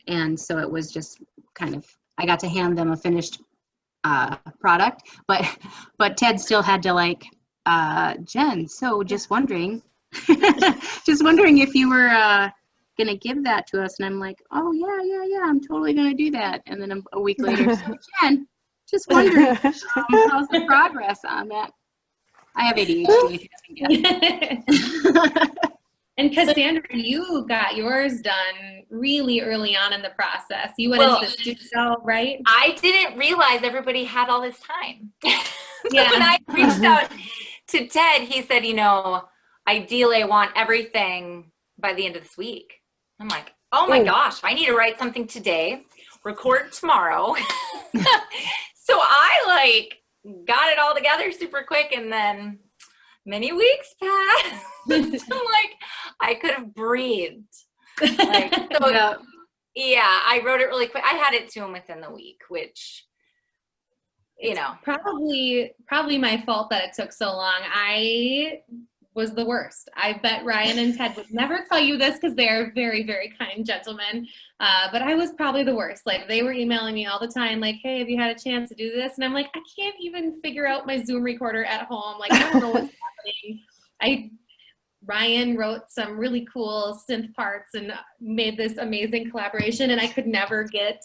Speaker 5: And so it was just kind of, I got to hand them a finished product, but Ted still had to like, Jen, so just wondering if you were gonna give that to us. And I'm like, oh yeah, I'm totally gonna do that. And then a week later, so Jen, just wondering, how's the progress on that? I have ADHD.
Speaker 3: And Cassandra, you got yours done really early on in the process. You went into the studio, right?
Speaker 4: I didn't realize everybody had all this time.
Speaker 3: Yeah.
Speaker 4: When I reached out to Ted, he said, you know, ideally I want everything by the end of this week. I'm like, oh my gosh, I need to write something today, record tomorrow. So I like got it all together super quick, and then many weeks passed. I'm like, I could have breathed. Like, so, yeah, I wrote it really quick. I had it to him within the week, which, you know.
Speaker 3: Probably my fault that it took so long. I was the worst. I bet Ryan and Ted would never tell you this because they are very, very kind gentlemen. But I was probably the worst. Like, they were emailing me all the time, like, hey, have you had a chance to do this? And I'm like, I can't even figure out my Zoom recorder at home. Like, I don't know what's happening. Ryan wrote some really cool synth parts and made this amazing collaboration, and I could never get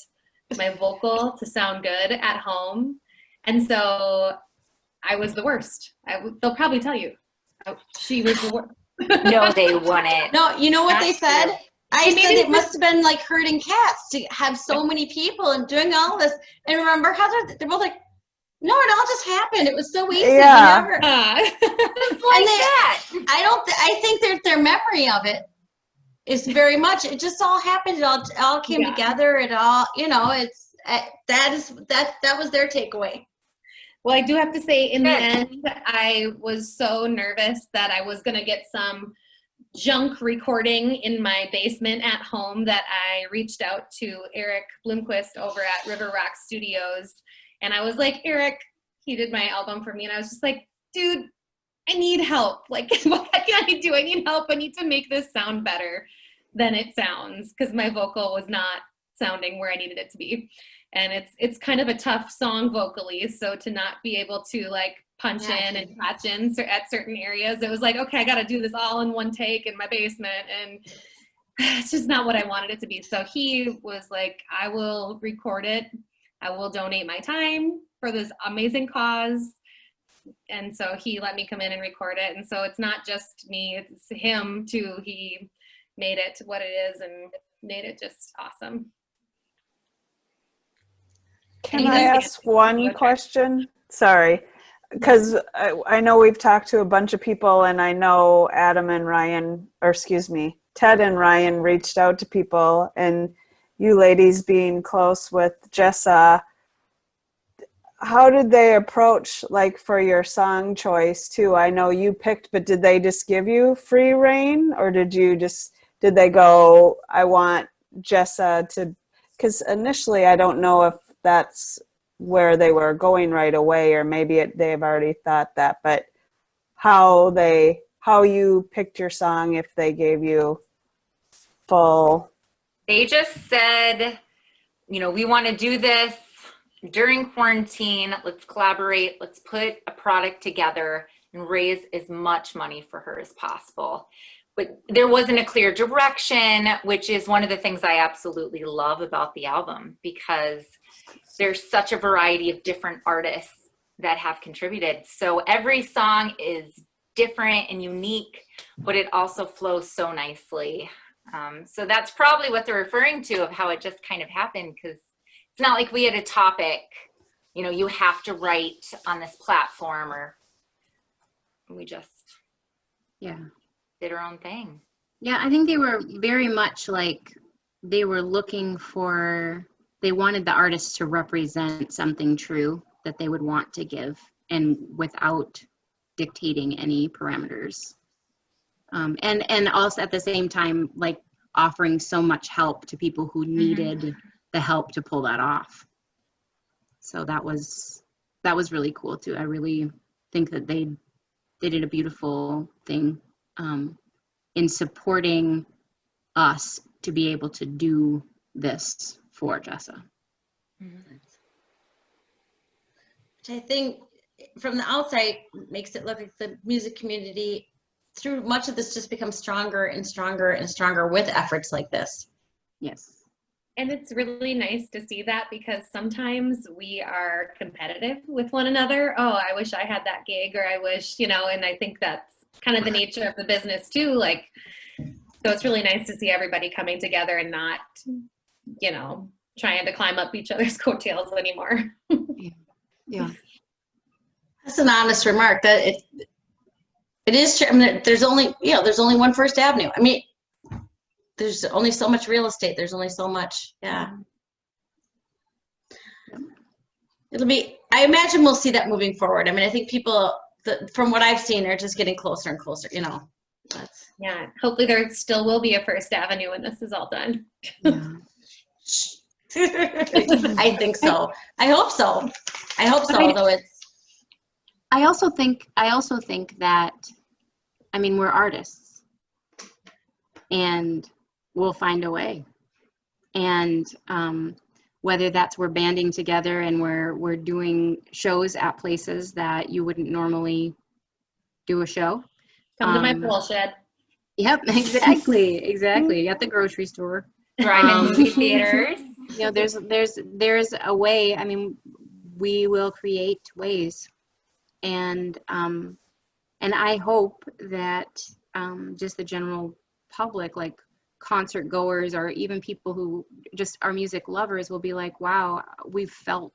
Speaker 3: my vocal to sound good at home. And so I was the worst. They'll probably tell you. She was the worst.
Speaker 4: No, they wouldn't.
Speaker 1: No, you know what they said?
Speaker 4: True.
Speaker 1: I said it must have been like herding cats to have so many people and doing all this. And remember how they're both like, no, it all just happened. It was so easy.
Speaker 2: Yeah.
Speaker 1: We never,
Speaker 4: That.
Speaker 1: I think their memory of it is very much, it just all happened. It all came together. It all, you know, that was their takeaway.
Speaker 3: Well, I do have to say, in the end, I was so nervous that I was going to get some junk recording in my basement at home that I reached out to Eric Bloomquist over at River Rock Studios. And I was like, Eric, he did my album for me. And I was just like, dude, I need help. Like, what can I do? I need help. I need to make this sound better than it sounds, because my vocal was not sounding where I needed it to be. And it's kind of a tough song vocally. So to not be able to like punch in and patch in at certain areas, it was like, okay, I got to do this all in one take in my basement. And it's just not what I wanted it to be. So he was like, I will record it. I will donate my time for this amazing cause. And so he let me come in and record it. And so it's not just me, it's him too. He made it what it is and made it just awesome.
Speaker 2: Can I ask one question? Sorry, because I know we've talked to a bunch of people, and I know Ted and Ryan reached out to people, and you ladies being close with Jessa, how did they approach, like, for your song choice too? I know you picked, but did they just give you free reign, or did they go, I want Jessa to, because initially I don't know if that's where they were going right away, or maybe they've already thought that, but how you picked your song, if they gave you full.
Speaker 4: They just said, you know, we want to do this during quarantine. Let's collaborate. Let's put a product together and raise as much money for her as possible. But there wasn't a clear direction, which is one of the things I absolutely love about the album, because there's such a variety of different artists that have contributed. So every song is different and unique, but it also flows so nicely. So that's probably what they're referring to, of how it just kind of happened, because it's not like we had a topic, you know, you have to write on this platform, or we just did our own thing.
Speaker 5: Yeah, I think they were very much like they were they wanted the artists to represent something true that they would want to give, and without dictating any parameters. And also at the same time, like offering so much help to people who needed the help to pull that off. So that was really cool too. I really think that they did a beautiful thing in supporting us to be able to do this for Jessa.
Speaker 1: Which I think from the outside makes it look like the music community, through much of this, just becomes stronger and stronger and stronger with efforts like this.
Speaker 5: Yes.
Speaker 3: And it's really nice to see that, because sometimes we are competitive with one another. Oh, I wish I had that gig, or I wish, you know, and I think that's kind of the nature of the business too. Like, so it's really nice to see everybody coming together and not, you know, trying to climb up each other's coattails anymore.
Speaker 5: Yeah.
Speaker 1: That's an honest remark. That it is true. I mean, there's only one First Avenue. I mean, there's only so much real estate. There's only so much. Yeah. I imagine we'll see that moving forward. I mean, I think people, from what I've seen, are just getting closer and closer, you know.
Speaker 3: Yeah. Hopefully there still will be a First Avenue when this is all done.
Speaker 5: Yeah.
Speaker 1: I think so. I hope so. Although
Speaker 5: I also think that, I mean, we're artists, and we'll find a way. And whether that's we're banding together and we're doing shows at places that you wouldn't normally do a show.
Speaker 3: Come to my pool shed.
Speaker 5: Yep, exactly. At the grocery store.
Speaker 4: Drive-in movie theaters.
Speaker 5: You know, there's a way. I mean, we will create ways, and I hope that just the general public, like concert goers, or even people who just are music lovers, will be like, wow, we've felt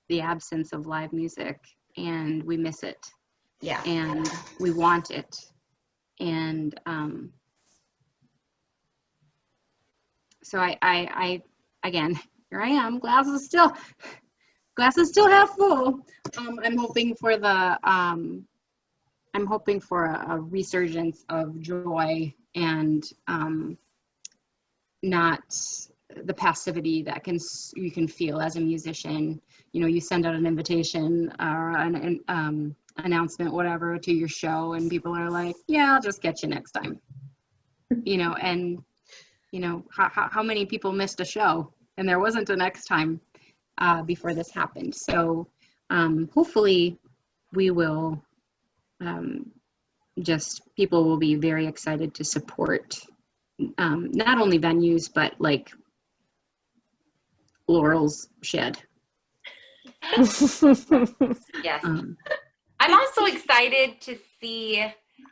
Speaker 5: the absence of live music and we miss it.
Speaker 1: Yeah.
Speaker 5: And we want it. And so I again, here I am, glass is still half full. I'm hoping for a resurgence of joy, and not the passivity that you can feel as a musician. You know, you send out an invitation or an announcement, whatever, to your show, and people are like, yeah, I'll just get you next time. You know, and you know, how many people missed a show and there wasn't a next time before this happened. So hopefully we will people will be very excited to support not only venues, but like Laurel's shed.
Speaker 4: Yes. I'm also excited to see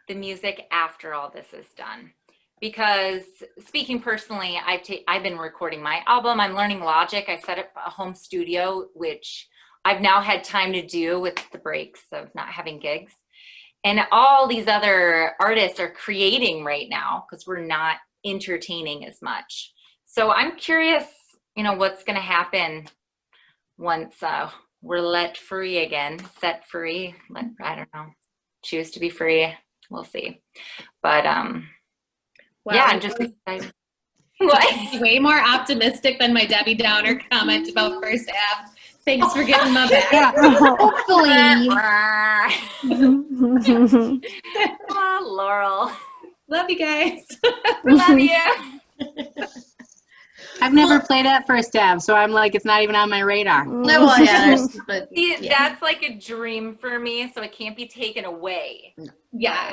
Speaker 4: the music after all this is done, because speaking personally, I've been recording my album. I'm learning Logic. I set up a home studio, which I've now had time to do with the breaks of not having gigs. And all these other artists are creating right now because we're not entertaining as much. So I'm curious, you know, what's going to happen once we're let free again, set free. I don't know, choose to be free. We'll see. But
Speaker 3: Wow.
Speaker 4: yeah, I'm just excited. What?
Speaker 3: Way more optimistic than my Debbie Downer comment about First Ave. Thanks for getting my back.
Speaker 5: Yeah, hopefully.
Speaker 4: Oh, Laurel.
Speaker 3: Love you guys.
Speaker 4: Love you.
Speaker 5: I've never played at First Ave, so I'm like, it's not even on my radar.
Speaker 1: No, well, yeah, but
Speaker 4: See,
Speaker 1: yeah.
Speaker 4: that's like a dream for me, so it can't be taken away.
Speaker 3: Yeah.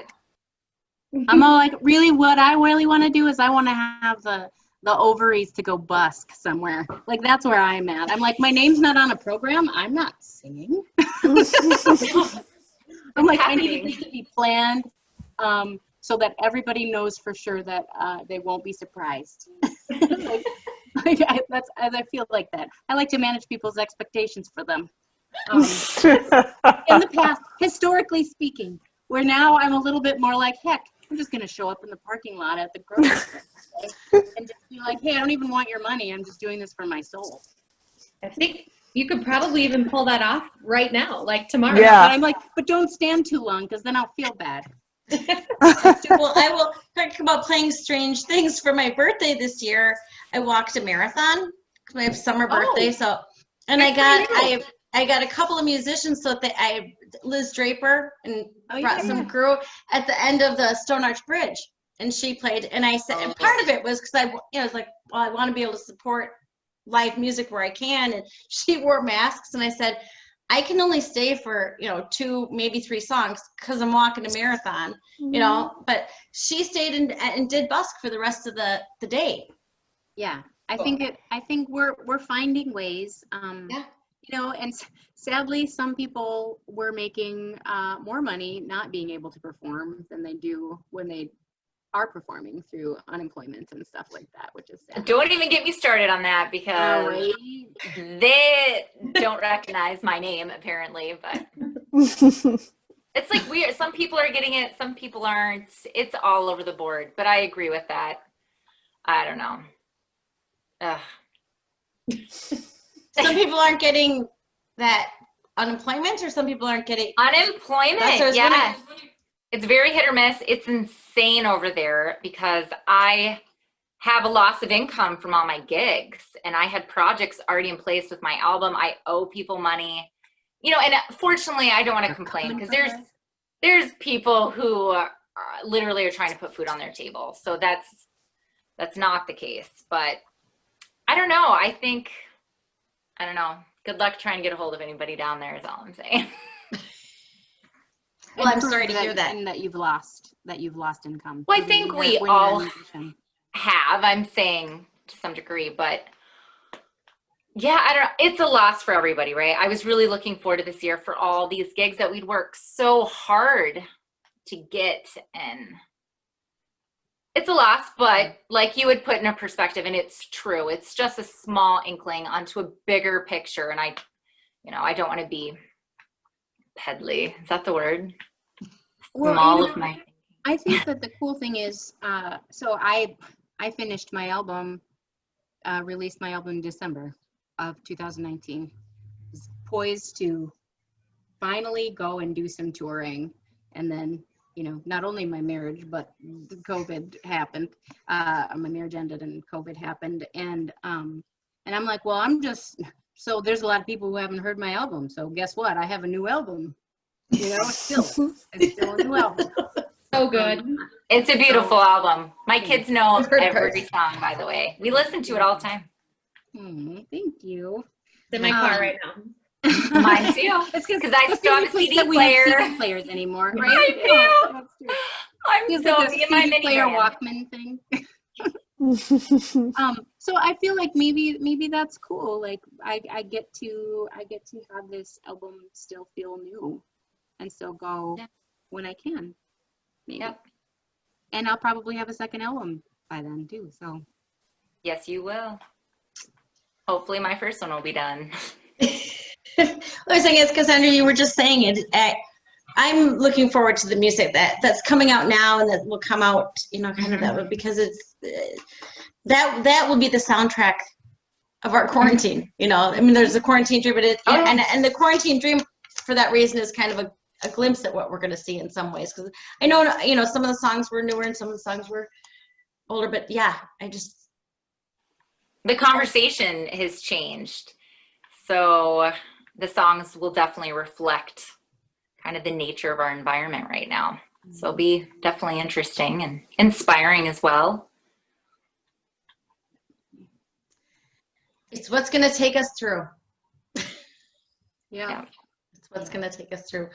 Speaker 5: I'm all like, really, what I really want to do is I want to have the ovaries to go busk somewhere. Like, that's where I'm at. I'm like, my name's not on a program. I'm not singing. I'm like, I need this to be planned so that everybody knows for sure that they won't be surprised. That's as I feel like that. I like to manage people's expectations for them. In the past, historically speaking, where now I'm a little bit more like, heck, I'm just going to show up in the parking lot at the grocery store and just be like, hey, I don't even want your money. I'm just doing this for my soul.
Speaker 3: I think you could probably even pull that off right now, like tomorrow.
Speaker 2: Yeah.
Speaker 5: But I'm like, but don't stand too long because then I'll feel bad.
Speaker 1: Well, I will talk about playing strange things. For my birthday this year, I walked a marathon. I have summer birthday, so and I got a couple of musicians. So Liz Draper and brought some crew at the end of the Stone Arch Bridge, and she played. And I said, and part of it was because I was like, well, I want to be able to support live music where I can. And she wore masks, and I said, I can only stay for 2, maybe 3 songs because I'm walking a marathon, But she stayed and did busk for the rest of the day.
Speaker 5: Yeah, I think we're finding ways. And sadly, some people were making more money not being able to perform than they do when they are performing through unemployment and stuff like that, which is sad.
Speaker 4: Don't even get me started on that because they don't recognize my name apparently, but it's like weird. Some people are getting it, some people aren't. It's all over the board, but I agree with that. I don't know.
Speaker 1: Some people aren't getting that unemployment, or some people aren't getting
Speaker 4: unemployment. Yes. It's very hit or miss. It's insane over there because I have a loss of income from all my gigs, and I had projects already in place with my album. I owe people money, and fortunately I don't want to complain because there's people who literally are trying to put food on their table. So that's not the case, but I don't know. I don't know. Good luck trying to get a hold of anybody down there is all I'm saying.
Speaker 1: Well, I'm sorry to hear that.
Speaker 5: And that you've lost income.
Speaker 4: Well, I think we all have, I'm saying to some degree, but yeah, I don't know. It's a loss for everybody, right? I was really looking forward to this year for all these gigs that we'd work so hard to get, and it's a loss, but like you would put in a perspective, and it's true. It's just a small inkling onto a bigger picture, and I don't want to be peddly. Is that the word?
Speaker 5: Well, I think that the cool thing is, so I finished my album, released my album in December of 2019. Was poised to finally go and do some touring, and then not only my marriage, but COVID happened. My marriage ended and COVID happened, and I'm like, well, so there's a lot of people who haven't heard my album. So guess what? I have a new album. It's still a new album.
Speaker 3: So good.
Speaker 4: It's a beautiful album. My kids know every song, by the way. We listen to it all the time.
Speaker 5: Thank you.
Speaker 3: It's in my car right now.
Speaker 4: Mine too. It's because I still have a CD player.
Speaker 5: We have CD players anymore, right?
Speaker 4: I do. I'm so
Speaker 5: like a
Speaker 4: in my
Speaker 5: CD player
Speaker 4: minivan.
Speaker 5: Walkman thing. So I feel like maybe that's cool. Like I get to have this album still feel new and still go when I can. Maybe.
Speaker 4: Yep.
Speaker 5: And I'll probably have a second album by then too. So
Speaker 4: Yes, you will. Hopefully my first one will be done.
Speaker 1: The thing is, Cassandra, you were just saying it. I'm looking forward to the music that's coming out now and that will come out, kind of that way, because it's that will be the soundtrack of our quarantine. There's a quarantine dream, but and the quarantine dream for that reason is kind of a glimpse at what we're going to see in some ways. Because I know, some of the songs were newer and some of the songs were older, but yeah,
Speaker 4: the conversation has changed. So the songs will definitely reflect kind of the nature of our environment right now. So it'll be definitely interesting and inspiring as well.
Speaker 1: It's what's going to take us through.
Speaker 5: Yeah.
Speaker 1: It's what's going to take us through.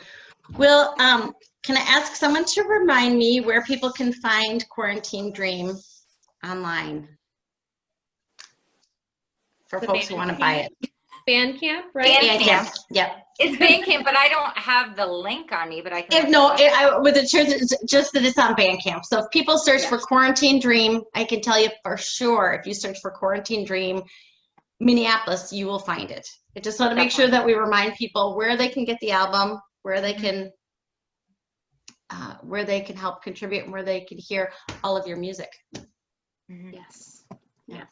Speaker 1: Will, can I ask someone to remind me where people can find Quarantine Dream online for
Speaker 3: The
Speaker 1: folks who want to buy it?
Speaker 3: Bandcamp, right?
Speaker 4: Bandcamp.
Speaker 1: Yep.
Speaker 4: It's Bandcamp, but I don't have the link on me, but I can.
Speaker 1: With the truth, it's just that it's on Bandcamp. So if people search for Quarantine Dream, I can tell you for sure, if you search for Quarantine Dream Minneapolis, you will find it. I just want to make sure that we remind people where they can get the album, where they can help contribute, and where they can hear all of your music.
Speaker 5: Yes.
Speaker 1: Yeah.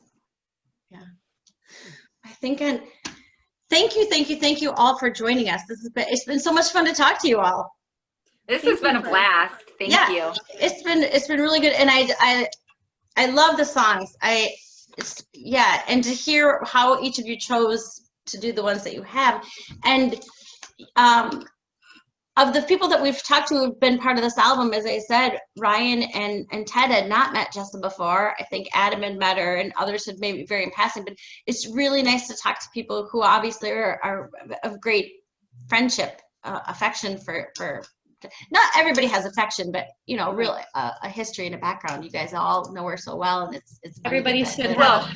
Speaker 1: I think, and thank you all for joining us. It's been so much fun to talk to you all.
Speaker 4: This has been a blast. Thank you.
Speaker 1: It's been really good, and I love the songs. And to hear how each of you chose to do the ones that you have, and of the people that we've talked to who've been part of this album, as I said, Ryan and Ted had not met Jessa before. I think Adam had met her, and others had maybe very in passing. But it's really nice to talk to people who obviously are of great friendship, affection for. Not everybody has affection, but really a history and a background. You guys all know her so well, and it's
Speaker 3: Everybody should have.
Speaker 4: Well,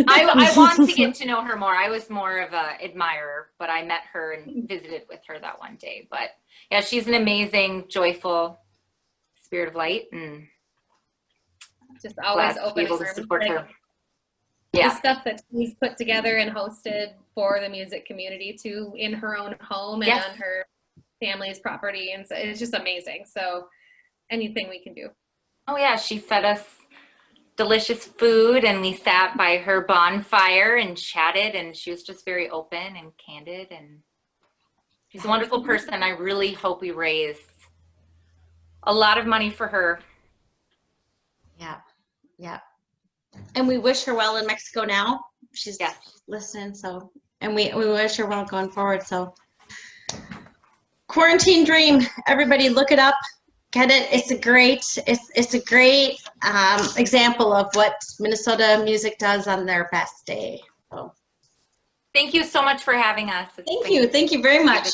Speaker 4: I want to get to know her more. I was more of a admirer, but I met her and visited with her that one day. But yeah, she's an amazing, joyful spirit of light, and
Speaker 3: just always
Speaker 4: glad to
Speaker 3: open
Speaker 4: be able to
Speaker 3: arms.
Speaker 4: support
Speaker 3: Like,
Speaker 4: her.
Speaker 3: the
Speaker 4: Yeah,
Speaker 3: stuff that she's put together and hosted for the music community too, in her own home and
Speaker 4: Yes.
Speaker 3: on her family's property, and so it's just amazing. So anything we can do.
Speaker 4: oh yeah, she fed us delicious food, and we sat by her bonfire and chatted, and she was just very open and candid, and she's a wonderful person. I really hope we raise a lot of money for her.
Speaker 1: Yeah. And we wish her well in Mexico now. She's
Speaker 4: Yes.
Speaker 1: listening, so, and we wish her well going forward. So, Quarantine Dream, everybody look it up, get it. It's a great example of what Minnesota music does on their best day. So,
Speaker 4: Thank you so much for having us.
Speaker 1: thank you very much.